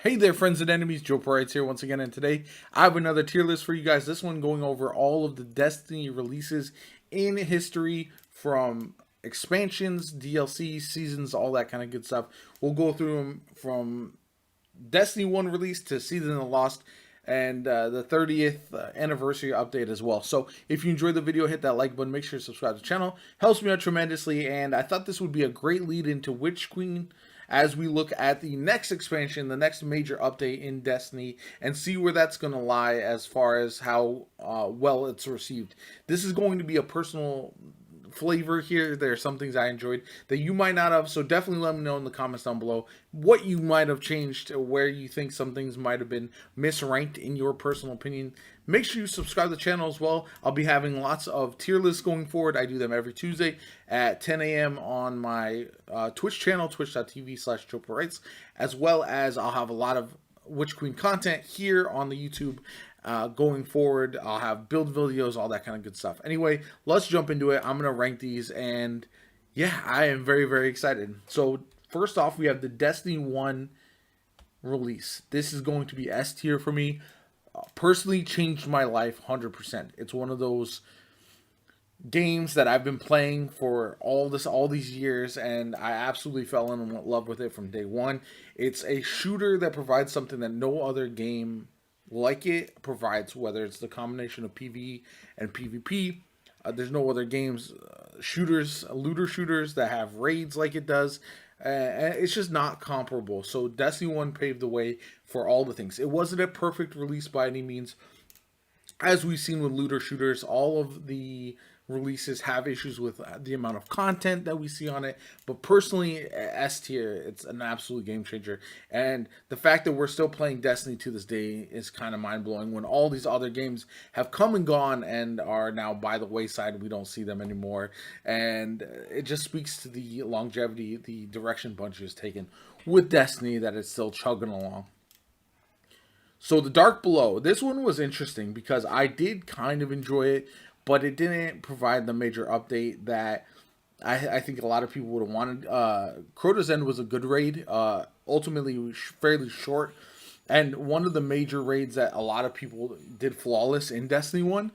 Hey there, friends and enemies. JoPaWrites here once again, and today I have another tier list for you guys. This one going over all of the Destiny releases in history, from expansions, DLC, seasons, all that kind of good stuff. We'll go through them from Destiny 1 release to Season of the Lost, and the 30th anniversary update as well. So if you enjoyed the video, hit that like button, make sure to subscribe to the channel. Helps me out tremendously, and I thought this would be a great lead into Witch Queen as we look at the next expansion, the next major update in Destiny, and see where that's going to lie as far as how well it's received. This is going to be a personal flavor here. There are some things I enjoyed that you might not have, so definitely let me know in the comments down below what you might have changed, or where you think some things might have been misranked in your personal opinion. Make sure you subscribe to the channel as well. I'll be having lots of tier lists going forward. I do them every Tuesday at 10 a.m. on my Twitch channel, twitch.tv/JoPaWrites, as well as I'll have a lot of Witch Queen content here on the YouTube. Going forward, I'll have build videos, all that kind of good stuff. Anyway, let's jump into it. I'm going to rank these, and yeah, I am very, very excited. So first off, we have the Destiny 1 release. This is going to be S tier for me. Personally changed my life 100%. It's one of those games that I've been playing for all these years, and I absolutely fell in love with it from day one. It's a shooter that provides something that no other game like it provides, whether it's the combination of PvE and PvP. There's no other games, looter shooters that have raids like it does. It's just not comparable. So Destiny 1 paved the way for all the things. It wasn't a perfect release by any means. As we've seen with looter shooters, all of the releases have issues with the amount of content that we see on it, but personally, S tier, it's an absolute game changer. And the fact that we're still playing Destiny to this day is kind of mind-blowing, when all these other games have come and gone and are now by the wayside. We don't see them anymore, and it just speaks to the longevity, the direction Bungie has taken with Destiny, that it's still chugging along. So the Dark Below, this one was interesting because I did kind of enjoy it, but it didn't provide the major update that I think a lot of people would have wanted. Crota's End was a good raid, ultimately fairly short, and one of the major raids that a lot of people did flawless in Destiny 1,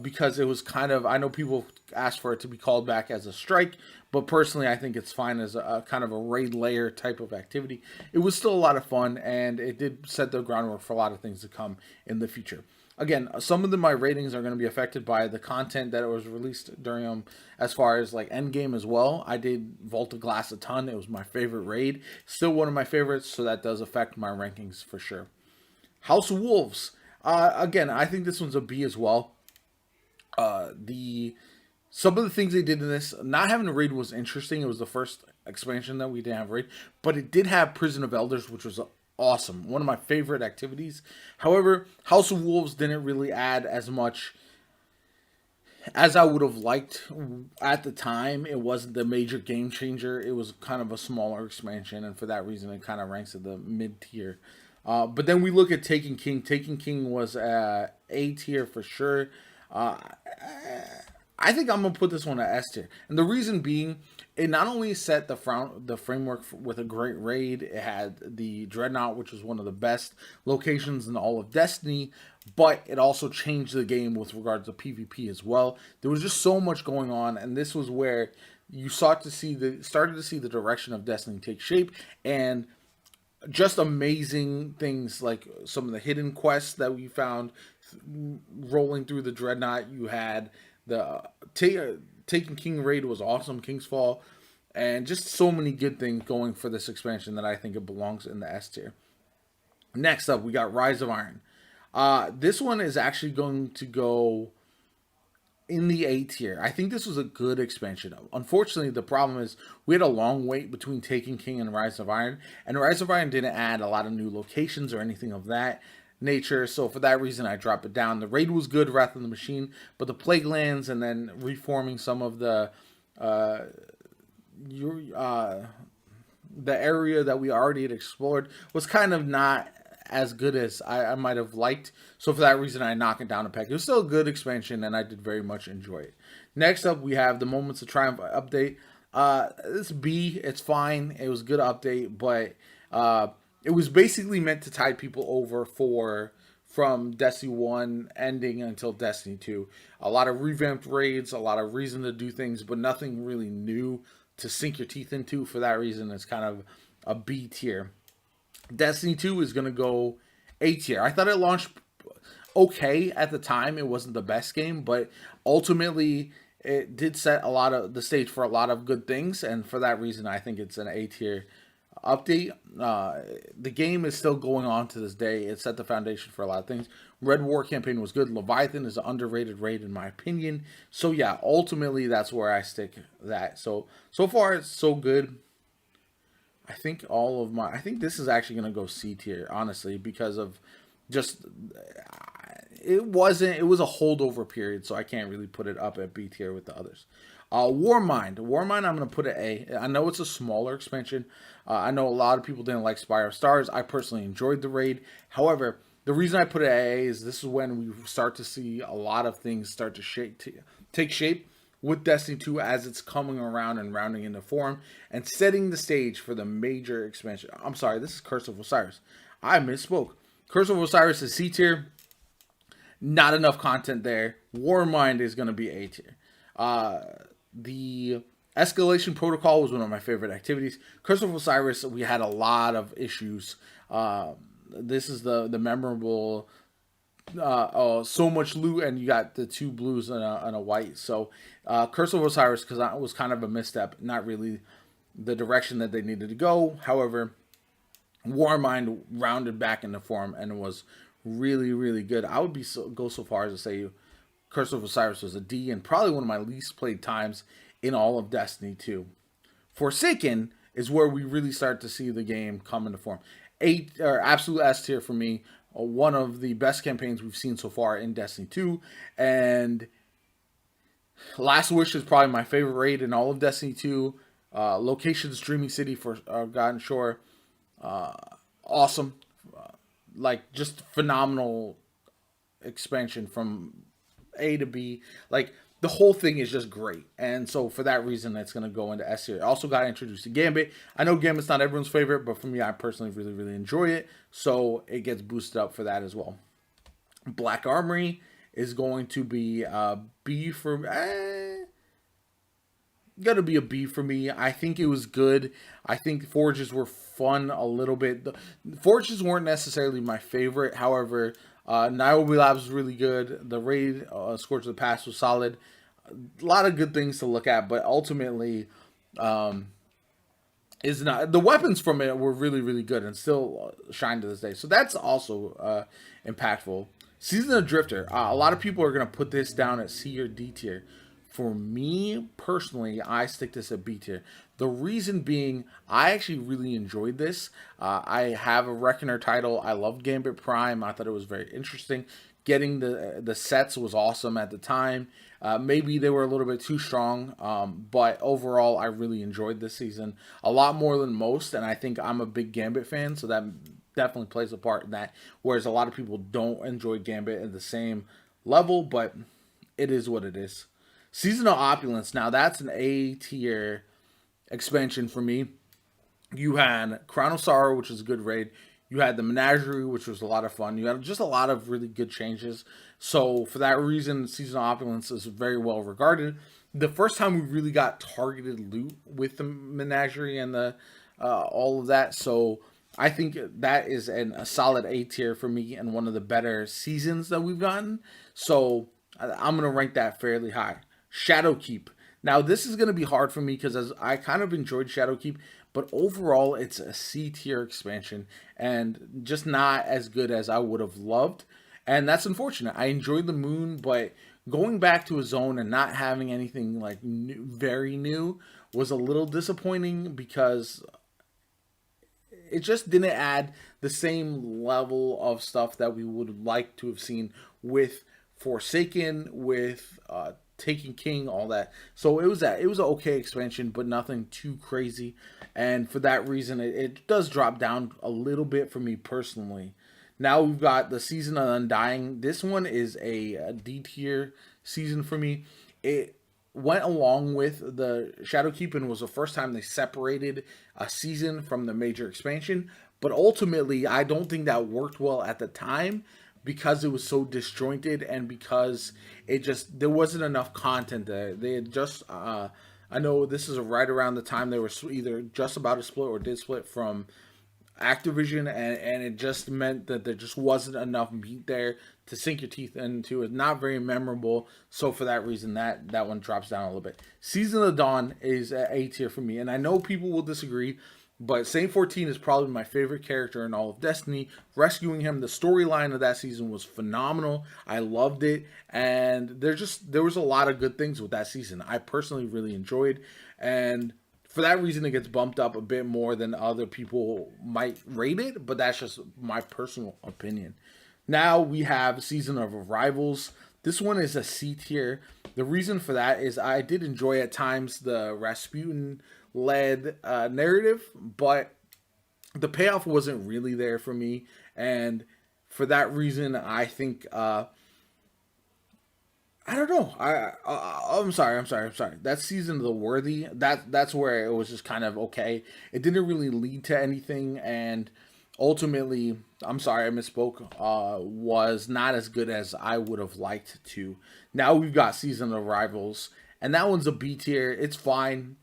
because it was kind of, I know people asked for it to be called back as a strike, but personally I think it's fine as a kind of a raid layer type of activity. It was still a lot of fun, and it did set the groundwork for a lot of things to come in the future. Again, some of my ratings are going to be affected by the content that was released during them, as far as like Endgame as well. I did Vault of Glass a ton. It was my favorite raid. Still one of my favorites, so that does affect my rankings for sure. House of Wolves. Again, I think this one's a B as well. Some of the things they did in this, not having a raid was interesting. It was the first expansion that we didn't have a raid, but it did have Prison of Elders, which was awesome. One of my favorite activities. However, House of Wolves didn't really add as much as I would have liked at the time. It wasn't the major game changer. It was kind of a smaller expansion, and for that reason, it kind of ranks at the mid tier. But then we look at Taken King. Taken King was A tier for sure. I think I'm gonna put this one at S tier, and the reason being, it not only set the framework with a great raid. It had the Dreadnought, which was one of the best locations in all of Destiny, but it also changed the game with regards to PvP as well. There was just so much going on, and this was where you started to see the direction of Destiny take shape, and just amazing things like some of the hidden quests that we found rolling through the Dreadnought. You had the Taken King raid was awesome, King's Fall, and just so many good things going for this expansion that I think it belongs in the S tier. Next up, we got Rise of Iron. This one is actually going to go in the A tier. I think this was a good expansion. Unfortunately, the problem is we had a long wait between Taken King and Rise of Iron, and Rise of Iron didn't add a lot of new locations or anything of that nature, so for that reason I dropped it down. The raid was good, Wrath of the Machine, but the Plague Lands and then reforming some of the area that we already had explored was kind of not as good as I might have liked. So for that reason, I knocked it down a peg. It was still a good expansion, and I did very much enjoy it. Next up, we have the Moments of Triumph update. It's B. It's fine. It was a good update, but it was basically meant to tide people over for from Destiny 1 ending until Destiny 2. A lot of revamped raids, a lot of reason to do things, but nothing really new to sink your teeth into. For that reason, it's kind of a B tier. Destiny 2 is going to go A tier. I thought it launched okay at the time. It wasn't the best game, but ultimately it did set a lot of the stage for a lot of good things, and for that reason, I think it's an A tier update. The game is still going on to this day. It set the foundation for a lot of things. Red War campaign was good. Leviathan is an underrated raid in my opinion. So yeah, ultimately that's where I stick that. So far it's so good. I think I think this is actually going to go C tier, honestly, because of just it was a holdover period, so I can't really put it up at B tier with the others. Warmind, I'm going to put it A. I know it's a smaller expansion. I know a lot of people didn't like Spire of Stars. I personally enjoyed the raid. However, the reason I put it A is this is when we start to see a lot of things start to take shape with Destiny 2 as it's coming around and rounding into form and setting the stage for the major expansion. I'm sorry, this is Curse of Osiris. I misspoke. Curse of Osiris is C tier. Not enough content there. Warmind is going to be A tier. The Escalation Protocol was one of my favorite activities. Curse of Osiris, we had a lot of issues. This is the memorable so much loot, and you got the 2 blues and a white. So Curse of Osiris, because that was kind of a misstep, not really the direction that they needed to go. However, Warmind rounded back into form and was really, really good. I would go so far as to say Curse of Osiris was a D and probably one of my least played times in all of Destiny 2. Forsaken is where we really start to see the game come into form. Absolute S tier for me. One of the best campaigns we've seen so far in Destiny 2. And Last Wish is probably my favorite raid in all of Destiny 2. Locations, Dreaming City for Forgotten Shore. Awesome. Like, just phenomenal expansion from A to B. Like, the whole thing is just great. And so for that reason, it's going to go into S tier. Also got introduced to Gambit. I know Gambit's not everyone's favorite, but for me, I personally really, really enjoy it. So it gets boosted up for that as well. Black Armory is going to be a B for gonna be a B for me. I think it was good. I think Forges were fun a little bit. The Forges weren't necessarily my favorite. However, Niobe Labs was really good. The raid, Scourge of the Past was solid. A lot of good things to look at, but ultimately, is not the weapons from it were really, really good and still shine to this day. So that's also impactful. Season of Drifter. A lot of people are gonna put this down at C or D tier. For me personally, I stick this at B tier. The reason being, I actually really enjoyed this. I have a Reckoner title. I love Gambit Prime. I thought it was very interesting. Getting the sets was awesome at the time. Maybe they were a little bit too strong, but overall, I really enjoyed this season a lot more than most. And I think I'm a big Gambit fan, so that definitely plays a part in that. Whereas a lot of people don't enjoy Gambit at the same level, but it is what it is. Season of Opulence. Now that's an A tier expansion for me. You had Crown of Sorrow, which was a good raid. You had the Menagerie, which was a lot of fun. You had just a lot of really good changes. So for that reason, Season of Opulence is very well regarded. The first time we really got targeted loot with the Menagerie and the all of that. So I think that is a solid A tier for me and one of the better seasons that we've gotten. So I'm going to rank that fairly high. Shadowkeep. Now, this is going to be hard for me because I kind of enjoyed Shadowkeep, but overall, it's a C tier expansion and just not as good as I would have loved. And that's unfortunate. I enjoyed the moon, but going back to a zone and not having anything like very new was a little disappointing because it just didn't add the same level of stuff that we would like to have seen with Forsaken, with Taking King, all that. So it was an okay expansion, but nothing too crazy. And for that reason, it does drop down a little bit for me personally. Now we've got the Season of Undying. This one is a D tier season for me. It went along with the Shadowkeep and was the first time they separated a season from the major expansion. But ultimately, I don't think that worked well at the time because it was so disjointed and because it just there wasn't enough content there. They had just I know this is right around the time they were either just about to split or did split from Activision, and it just meant that there just wasn't enough meat there to sink your teeth into. It's not very memorable, so for that reason, that one drops down a little bit. Season of Dawn is at A tier for me, and I know people will disagree, but Saint 14 is probably my favorite character in all of Destiny. Rescuing him, the storyline of that season was phenomenal. I loved it, and there was a lot of good things with that season. I personally really enjoyed, and for that reason, it gets bumped up a bit more than other people might rate it, but that's just my personal opinion. Now we have Season of Arrivals. This one is a C tier. The reason for that is I did enjoy at times the Rasputin-led narrative, but the payoff wasn't really there for me. And for that reason, I think I don't know. I'm sorry. That Season of the Worthy, that's where it was just kind of okay. It didn't really lead to anything, and ultimately, I'm sorry, I misspoke. Was not as good as I would have liked to. Now we've got Season of Rivals, and that one's a B tier. It's fine,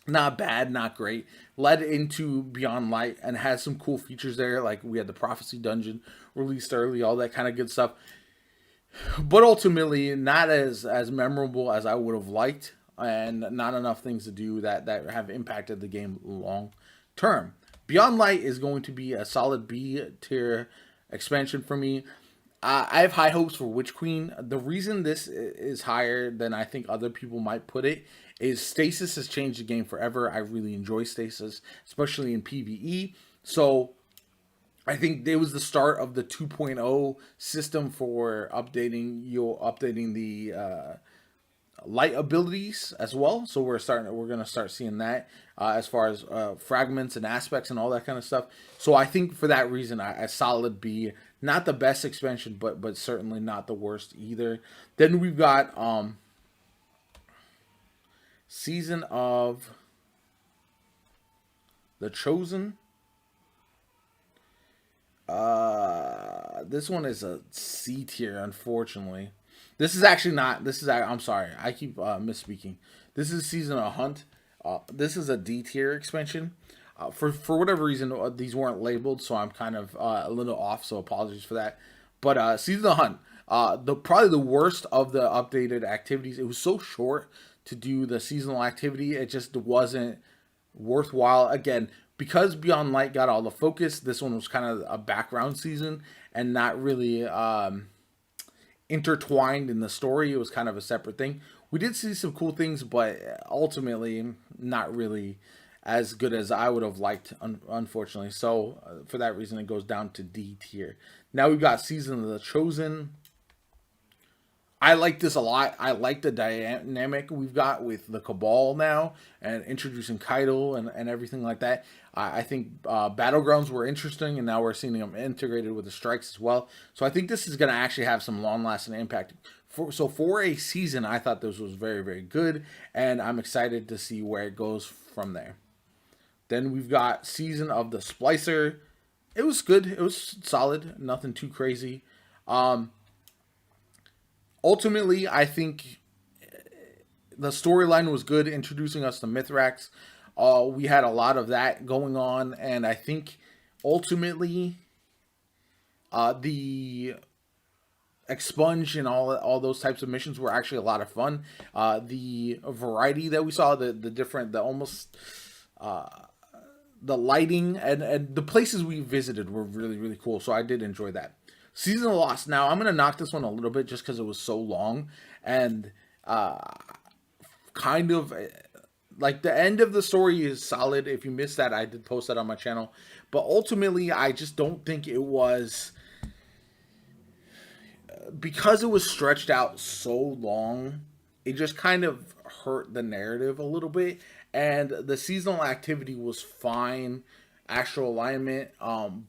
not bad, not great. Led into Beyond Light and has some cool features there, like we had the Prophecy Dungeon released early, all that kind of good stuff. But ultimately, not as memorable as I would have liked, and not enough things to do that have impacted the game long term. Beyond Light is going to be a solid B tier expansion for me. I have high hopes for Witch Queen. The reason this is higher than I think other people might put it is Stasis has changed the game forever. I really enjoy Stasis, especially in PvE. So I think it was the start of the 2.0 system for updating the light abilities as well. So we're gonna start seeing that as far as fragments and aspects and all that kind of stuff. So I think for that reason, a solid B. Not the best expansion, but certainly not the worst either. Then we've got Season of the Chosen. This one is a C tier, unfortunately. This is actually not. I'm sorry. I keep misspeaking. This is Season of Hunt. This is a D tier expansion. For whatever reason, these weren't labeled, so I'm kind of a little off. So apologies for that. But Season of Hunt, probably the worst of the updated activities. It was so short to do the seasonal activity. It just wasn't worthwhile. Again, because Beyond Light got all the focus, this one was kind of a background season and not really intertwined in the story. It was kind of a separate thing. We did see some cool things, but ultimately not really as good as I would have liked, unfortunately. So for that reason, it goes down to D tier. Now we've got Season of the Chosen. I like this a lot. I like the dynamic we've got with the Cabal now and introducing Kaido and everything like that. I think Battlegrounds were interesting, and now we're seeing them integrated with the strikes as well. So I think this is going to actually have some long-lasting impact. For a season, I thought this was very, very good, and I'm excited to see where it goes from there. Then we've got Season of the Splicer. It was good. It was solid. Nothing too crazy. Ultimately, I think the storyline was good, introducing us to Mithrax. We had a lot of that going on, and I think ultimately the Expunge and all those types of missions were actually a lot of fun. The variety that we saw, the different, the almost the lighting and the places we visited were really, really cool. So I did enjoy that. Season of Lost. Now, I'm going to knock this one a little bit just because it was so long. And kind of like the end of the story is solid. If you missed that, I did post that on my channel. But ultimately, I just don't think it was... Because it was stretched out so long, it just kind of hurt the narrative a little bit. And the seasonal activity was fine, actual alignment,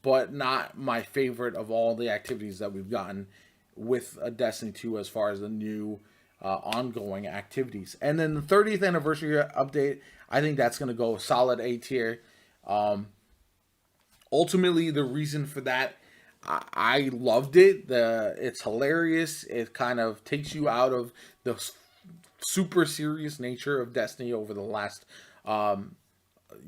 but not my favorite of all the activities that we've gotten with Destiny 2 as far as the new ongoing activities. And then the 30th anniversary update, I think that's going to go solid A tier. Ultimately, the reason for that, I loved it. It's hilarious. It kind of takes you out of the super serious nature of Destiny over the last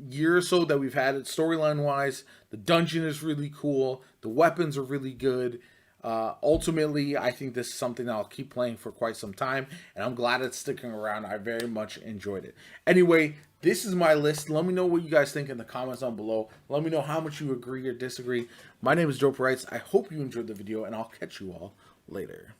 year or so that we've had it storyline wise. The dungeon is really cool. The weapons are really good. Ultimately, I think this is something that I'll keep playing for quite some time, and I'm glad it's sticking around. I very much enjoyed it. Anyway, this is my list. Let me know what you guys think in the comments down below. Let me know how much you agree or disagree. My name is JoPaWrites. I hope you enjoyed the video, and I'll catch you all later.